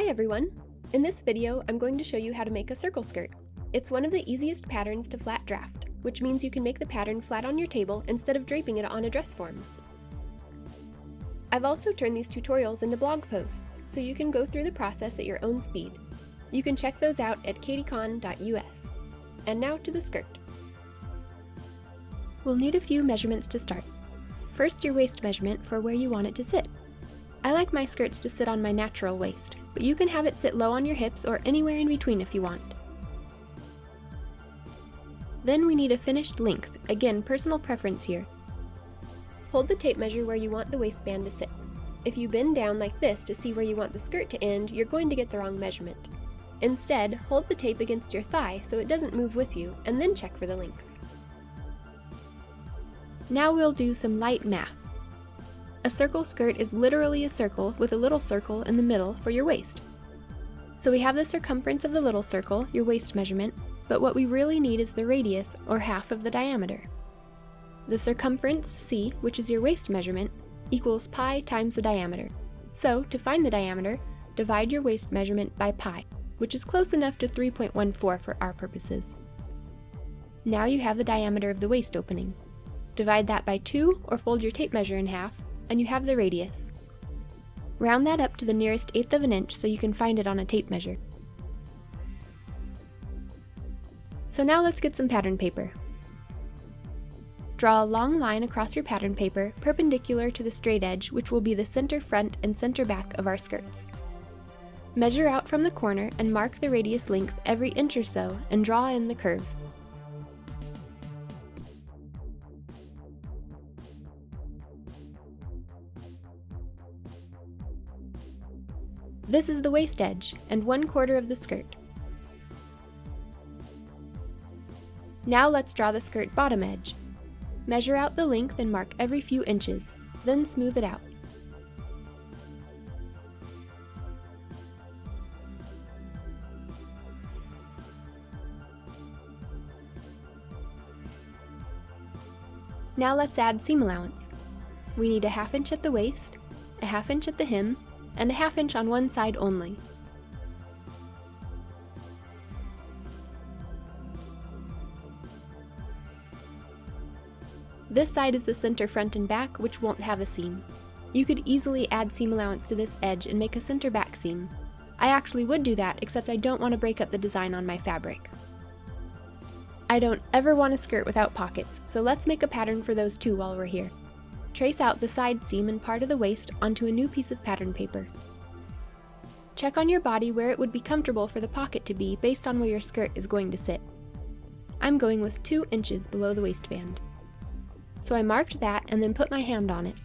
Hi everyone! In this video, I'm going to show you how to make a circle skirt. It's one of the easiest patterns to flat draft, which means you can make the pattern flat on your table instead of draping it on a dress form. I've also turned these tutorials into blog posts, so you can go through the process at your own speed. You can check those out at katiecon.us. And now to the skirt. We'll need a few measurements to start. First, your waist measurement for where you want it to sit. I like my skirts to sit on my natural waist, but you can have it sit low on your hips or anywhere in between if you want. Then we need a finished length, again personal preference here. Hold the tape measure where you want the waistband to sit. If you bend down like this to see where you want the skirt to end, you're going to get the wrong measurement. Instead, hold the tape against your thigh so it doesn't move with you, and then check for the length. Now we'll do some light math. A circle skirt is literally a circle with a little circle in the middle for your waist. So we have the circumference of the little circle, your waist measurement, but what we really need is the radius, or half of the diameter. The circumference, c, which is your waist measurement, equals pi times the diameter. So, to find the diameter, divide your waist measurement by pi, which is close enough to 3.14 for our purposes. Now you have the diameter of the waist opening. Divide that by 2, or fold your tape measure in half, and you have the radius. Round that up to the nearest 1/8 of an inch so you can find it on a tape measure. So now let's get some pattern paper. Draw a long line across your pattern paper perpendicular to the straight edge, which will be the center front and center back of our skirts. Measure out from the corner and mark the radius length every inch or so and draw in the curve. This is the waist edge and 1/4 of the skirt. Now let's draw the skirt bottom edge. Measure out the length and mark every few inches, then smooth it out. Now let's add seam allowance. We need a 1/2 inch at the waist, a 1/2 inch at the hem, and a 1/2 inch on one side only. This side is the center front and back, which won't have a seam. You could easily add seam allowance to this edge and make a center back seam. I actually would do that, except I don't want to break up the design on my fabric. I don't ever want a skirt without pockets, so let's make a pattern for those too while we're here. Trace out the side seam and part of the waist onto a new piece of pattern paper. Check on your body where it would be comfortable for the pocket to be based on where your skirt is going to sit. I'm going with 2 inches below the waistband. So I marked that and then put my hand on it.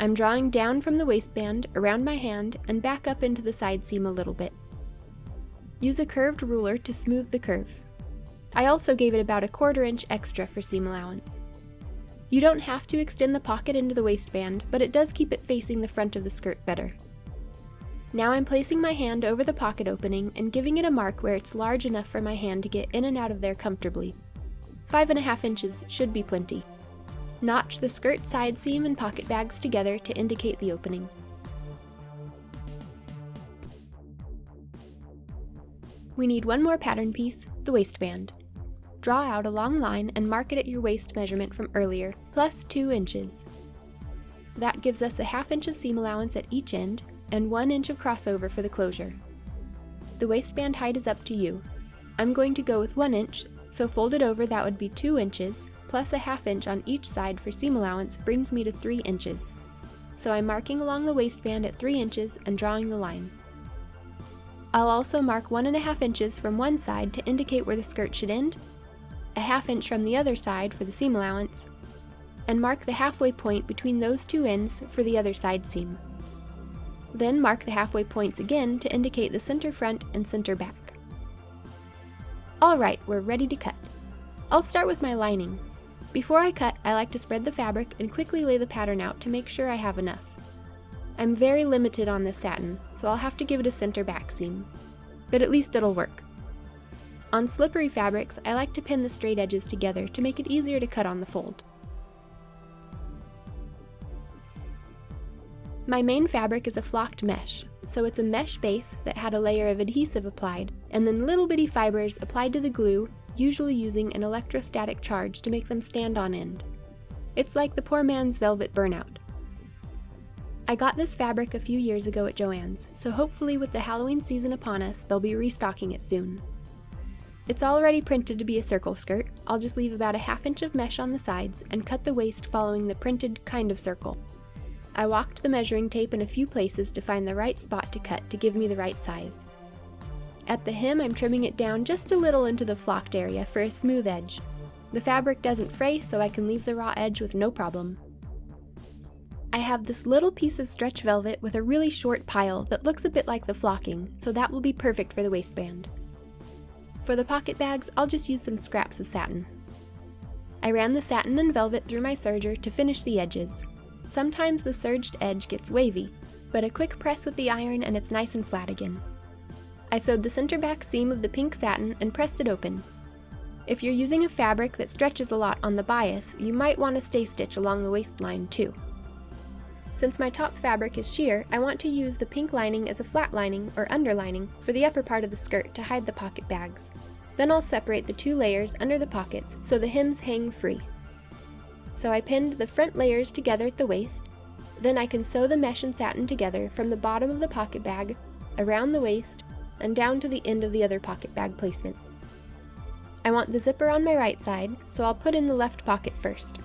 I'm drawing down from the waistband, around my hand, and back up into the side seam a little bit. Use a curved ruler to smooth the curve. I also gave it about 1/4 inch extra for seam allowance. You don't have to extend the pocket into the waistband, but it does keep it facing the front of the skirt better. Now I'm placing my hand over the pocket opening and giving it a mark where it's large enough for my hand to get in and out of there comfortably. 5.5 inches should be plenty. Notch the skirt side seam and pocket bags together to indicate the opening. We need one more pattern piece, the waistband. Draw out a long line and mark it at your waist measurement from earlier, plus 2 inches. That gives us a 1/2 inch of seam allowance at each end and 1 inch of crossover for the closure. The waistband height is up to you. I'm going to go with 1 inch, so folded over that would be 2 inches, plus a 1/2 inch on each side for seam allowance brings me to 3 inches. So I'm marking along the waistband at 3 inches and drawing the line. I'll also mark 1.5 inches from one side to indicate where the skirt should end, a 1/2 inch from the other side for the seam allowance, and mark the halfway point between those two ends for the other side seam. Then mark the halfway points again to indicate the center front and center back. Alright, we're ready to cut. I'll start with my lining. Before I cut, I like to spread the fabric and quickly lay the pattern out to make sure I have enough. I'm very limited on this satin, so I'll have to give it a center back seam. But at least it'll work. On slippery fabrics, I like to pin the straight edges together to make it easier to cut on the fold. My main fabric is a flocked mesh, so it's a mesh base that had a layer of adhesive applied, and then little bitty fibers applied to the glue, usually using an electrostatic charge to make them stand on end. It's like the poor man's velvet burnout. I got this fabric a few years ago at Joann's, so hopefully with the Halloween season upon us, they'll be restocking it soon. It's already printed to be a circle skirt. I'll just leave about a ½ inch of mesh on the sides and cut the waist following the printed kind of circle. I walked the measuring tape in a few places to find the right spot to cut to give me the right size. At the hem, I'm trimming it down just a little into the flocked area for a smooth edge. The fabric doesn't fray, so I can leave the raw edge with no problem. I have this little piece of stretch velvet with a really short pile that looks a bit like the flocking, so that will be perfect for the waistband. For the pocket bags, I'll just use some scraps of satin. I ran the satin and velvet through my serger to finish the edges. Sometimes the serged edge gets wavy, but a quick press with the iron and it's nice and flat again. I sewed the center back seam of the pink satin and pressed it open. If you're using a fabric that stretches a lot on the bias, you might want to stay stitch along the waistline too. Since my top fabric is sheer, I want to use the pink lining as a flat lining or underlining for the upper part of the skirt to hide the pocket bags. Then I'll separate the two layers under the pockets so the hems hang free. So I pinned the front layers together at the waist, then I can sew the mesh and satin together from the bottom of the pocket bag, around the waist, and down to the end of the other pocket bag placement. I want the zipper on my right side, so I'll put in the left pocket first.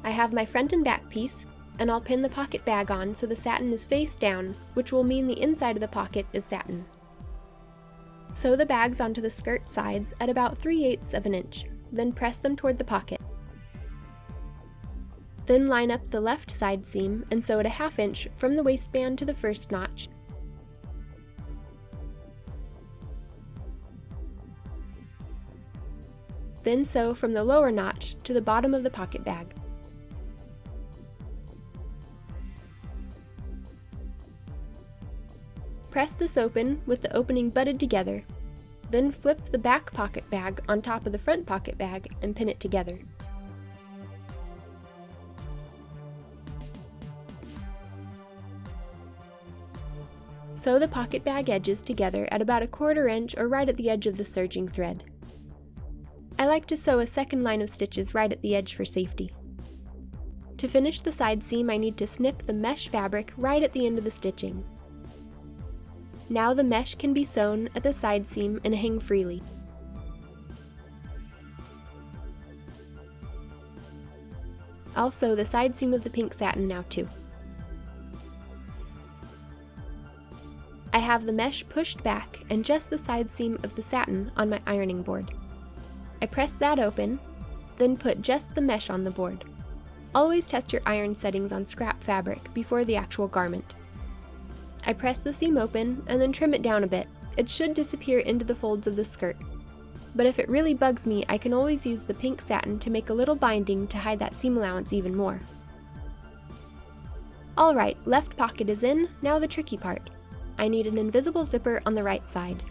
I have my front and back piece, and I'll pin the pocket bag on so the satin is face down, which will mean the inside of the pocket is satin. Sew the bags onto the skirt sides at about 3/8 of an inch, then press them toward the pocket. Then line up the left side seam and sew it a ½ inch from the waistband to the first notch. Then sew from the lower notch to the bottom of the pocket bag. Press this open with the opening butted together, then flip the back pocket bag on top of the front pocket bag and pin it together. Sew the pocket bag edges together at about a 1/4 inch or right at the edge of the serging thread. I like to sew a second line of stitches right at the edge for safety. To finish the side seam, I need to snip the mesh fabric right at the end of the stitching. Now the mesh can be sewn at the side seam and hang freely. I'll sew the side seam of the pink satin now too. I have the mesh pushed back and just the side seam of the satin on my ironing board. I press that open, then put just the mesh on the board. Always test your iron settings on scrap fabric before the actual garment. I press the seam open and then trim it down a bit. It should disappear into the folds of the skirt. But if it really bugs me, I can always use the pink satin to make a little binding to hide that seam allowance even more. Alright, left pocket is in, now the tricky part. I need an invisible zipper on the right side.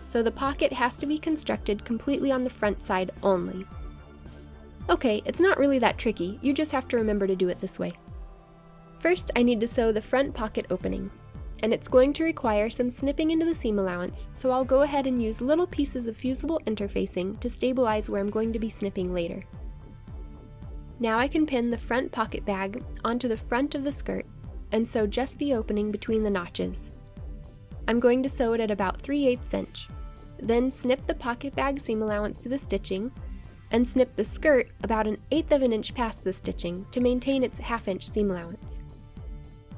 So the pocket has to be constructed completely on the front side only. Okay, it's not really that tricky, you just have to remember to do it this way. First, I need to sew the front pocket opening, and it's going to require some snipping into the seam allowance, so I'll go ahead and use little pieces of fusible interfacing to stabilize where I'm going to be snipping later. Now I can pin the front pocket bag onto the front of the skirt and sew just the opening between the notches. I'm going to sew it at about 3/8 inch. Then snip the pocket bag seam allowance to the stitching, and snip the skirt about 1/8 of an inch past the stitching to maintain its ½ inch seam allowance.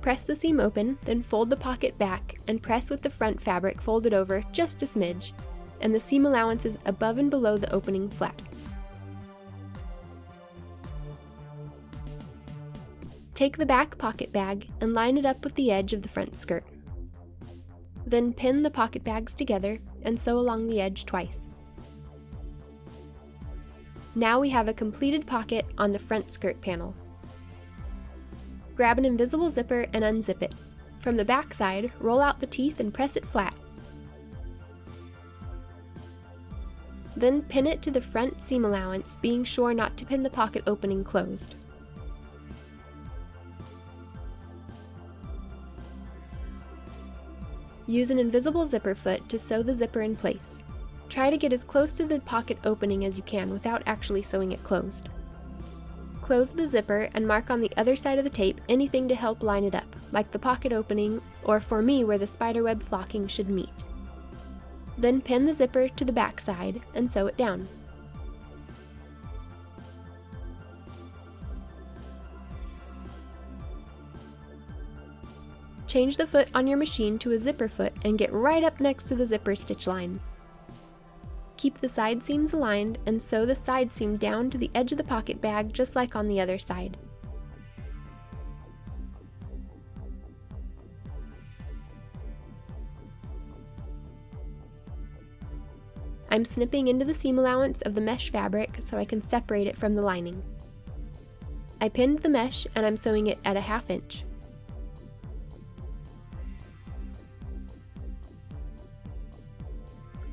Press the seam open, then fold the pocket back and press with the front fabric folded over just a smidge, and the seam allowance is above and below the opening flat. Take the back pocket bag and line it up with the edge of the front skirt. Then pin the pocket bags together and sew along the edge twice. Now we have a completed pocket on the front skirt panel. Grab an invisible zipper and unzip it. From the back side, roll out the teeth and press it flat. Then pin it to the front seam allowance, being sure not to pin the pocket opening closed. Use an invisible zipper foot to sew the zipper in place. Try to get as close to the pocket opening as you can without actually sewing it closed. Close the zipper and mark on the other side of the tape anything to help line it up, like the pocket opening, or for me where the spiderweb flocking should meet. Then pin the zipper to the back side and sew it down. Change the foot on your machine to a zipper foot and get right up next to the zipper stitch line. Keep the side seams aligned and sew the side seam down to the edge of the pocket bag just like on the other side. I'm snipping into the seam allowance of the mesh fabric so I can separate it from the lining. I pinned the mesh and I'm sewing it at a 1/2 inch.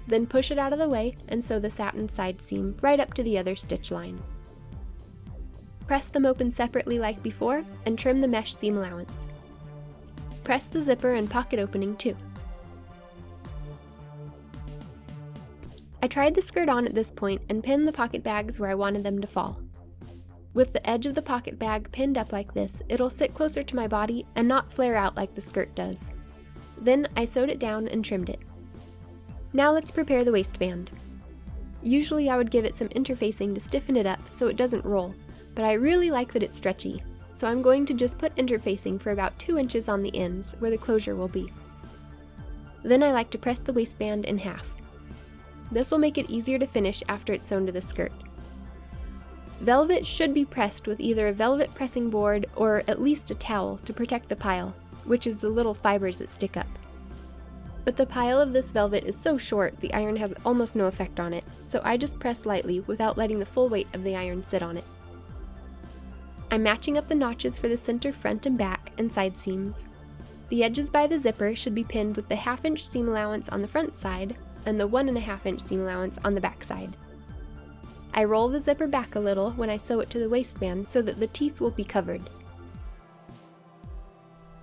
Then push it out of the way and sew the satin side seam right up to the other stitch line. Press them open separately like before and trim the mesh seam allowance. Press the zipper and pocket opening too. I tried the skirt on at this point and pinned the pocket bags where I wanted them to fall. With the edge of the pocket bag pinned up like this, it'll sit closer to my body and not flare out like the skirt does. Then I sewed it down and trimmed it. Now let's prepare the waistband. Usually I would give it some interfacing to stiffen it up so it doesn't roll, but I really like that it's stretchy, so I'm going to just put interfacing for about 2 inches on the ends where the closure will be. Then I like to press the waistband in half. This will make it easier to finish after it's sewn to the skirt. Velvet should be pressed with either a velvet pressing board or at least a towel to protect the pile, which is the little fibers that stick up. But the pile of this velvet is so short the iron has almost no effect on it, so I just press lightly without letting the full weight of the iron sit on it. I'm matching up the notches for the center front and back and side seams. The edges by the zipper should be pinned with the 1/2 inch seam allowance on the front side and the 1.5 inch seam allowance on the back side. I roll the zipper back a little when I sew it to the waistband so that the teeth will be covered.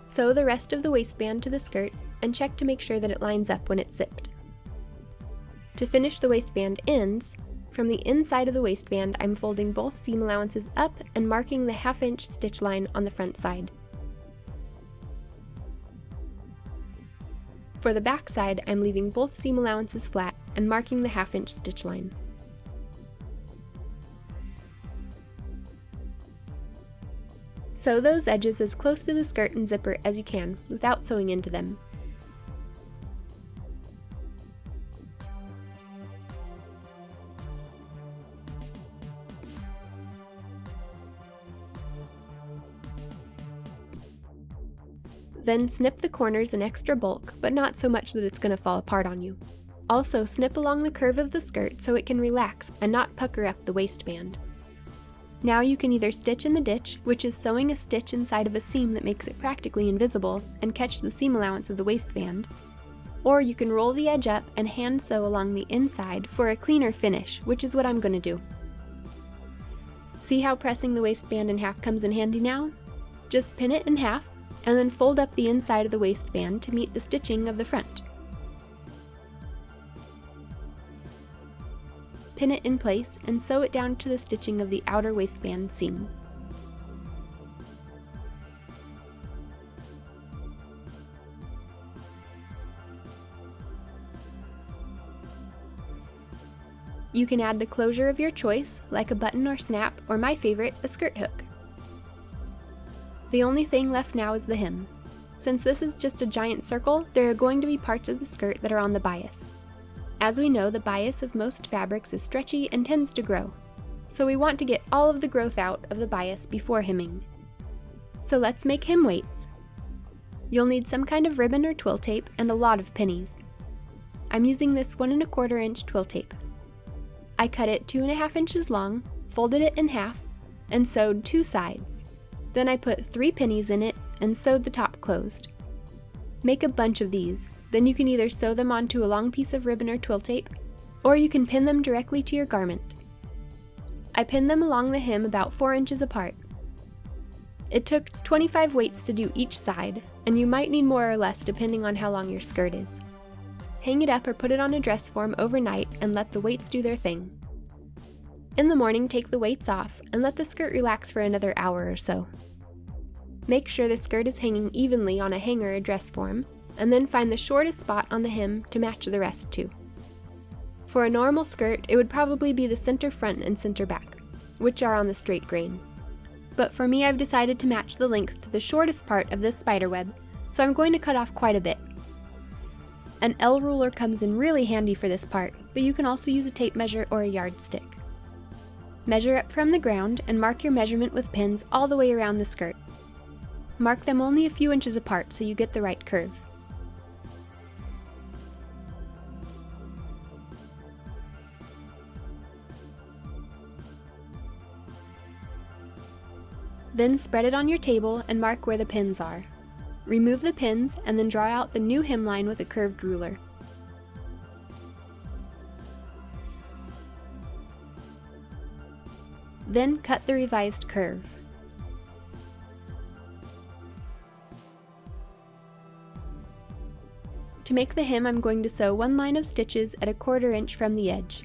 Sew the rest of the waistband to the skirt and check to make sure that it lines up when it's zipped. To finish the waistband ends, from the inside of the waistband I'm folding both seam allowances up and marking the 1/2 inch stitch line on the front side. For the back side, I'm leaving both seam allowances flat and marking the 1/2 inch stitch line. Sew those edges as close to the skirt and zipper as you can without sewing into them. Then snip the corners in extra bulk, but not so much that it's going to fall apart on you. Also snip along the curve of the skirt so it can relax and not pucker up the waistband. Now you can either stitch in the ditch, which is sewing a stitch inside of a seam that makes it practically invisible and catch the seam allowance of the waistband, or you can roll the edge up and hand sew along the inside for a cleaner finish, which is what I'm going to do. See how pressing the waistband in half comes in handy now? Just pin it in half and then fold up the inside of the waistband to meet the stitching of the front. Pin it in place and sew it down to the stitching of the outer waistband seam. You can add the closure of your choice, like a button or snap, or my favorite, a skirt hook. The only thing left now is the hem. Since this is just a giant circle, there are going to be parts of the skirt that are on the bias. As we know, the bias of most fabrics is stretchy and tends to grow, so we want to get all of the growth out of the bias before hemming. So let's make hem weights. You'll need some kind of ribbon or twill tape and a lot of pennies. I'm using this 1¼ inch twill tape. I cut it 2.5 inches long, folded it in half, and sewed 2 sides. Then I put 3 pennies in it and sewed the top closed. Make a bunch of these, then you can either sew them onto a long piece of ribbon or twill tape, or you can pin them directly to your garment. I pinned them along the hem about 4 inches apart. It took 25 weights to do each side, and you might need more or less depending on how long your skirt is. Hang it up or put it on a dress form overnight and let the weights do their thing. In the morning, take the weights off and let the skirt relax for another hour or so. Make sure the skirt is hanging evenly on a hanger or dress form, and then find the shortest spot on the hem to match the rest to. For a normal skirt, it would probably be the center front and center back, which are on the straight grain. But for me, I've decided to match the length to the shortest part of this spider web, so I'm going to cut off quite a bit. An L ruler comes in really handy for this part, but you can also use a tape measure or a yardstick. Measure up from the ground and mark your measurement with pins all the way around the skirt. Mark them only a few inches apart so you get the right curve. Then spread it on your table and mark where the pins are. Remove the pins and then draw out the new hemline with a curved ruler. Then cut the revised curve. To make the hem, I'm going to sew one line of stitches at 1/4 inch from the edge.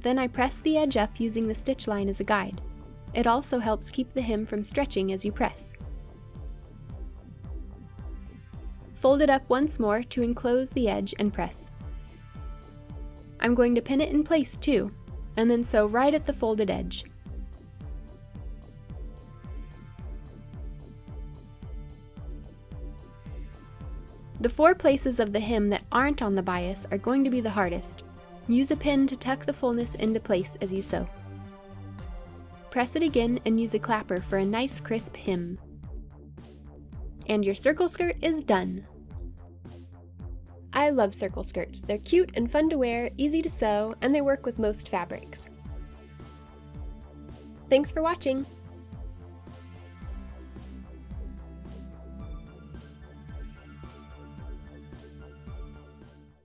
Then I press the edge up using the stitch line as a guide. It also helps keep the hem from stretching as you press. Fold it up once more to enclose the edge and press. I'm going to pin it in place too, and then sew right at the folded edge. The 4 places of the hem that aren't on the bias are going to be the hardest. Use a pin to tuck the fullness into place as you sew. Press it again and use a clapper for a nice crisp hem. And your circle skirt is done! I love circle skirts. They're cute and fun to wear, easy to sew, and they work with most fabrics. Thanks for watching!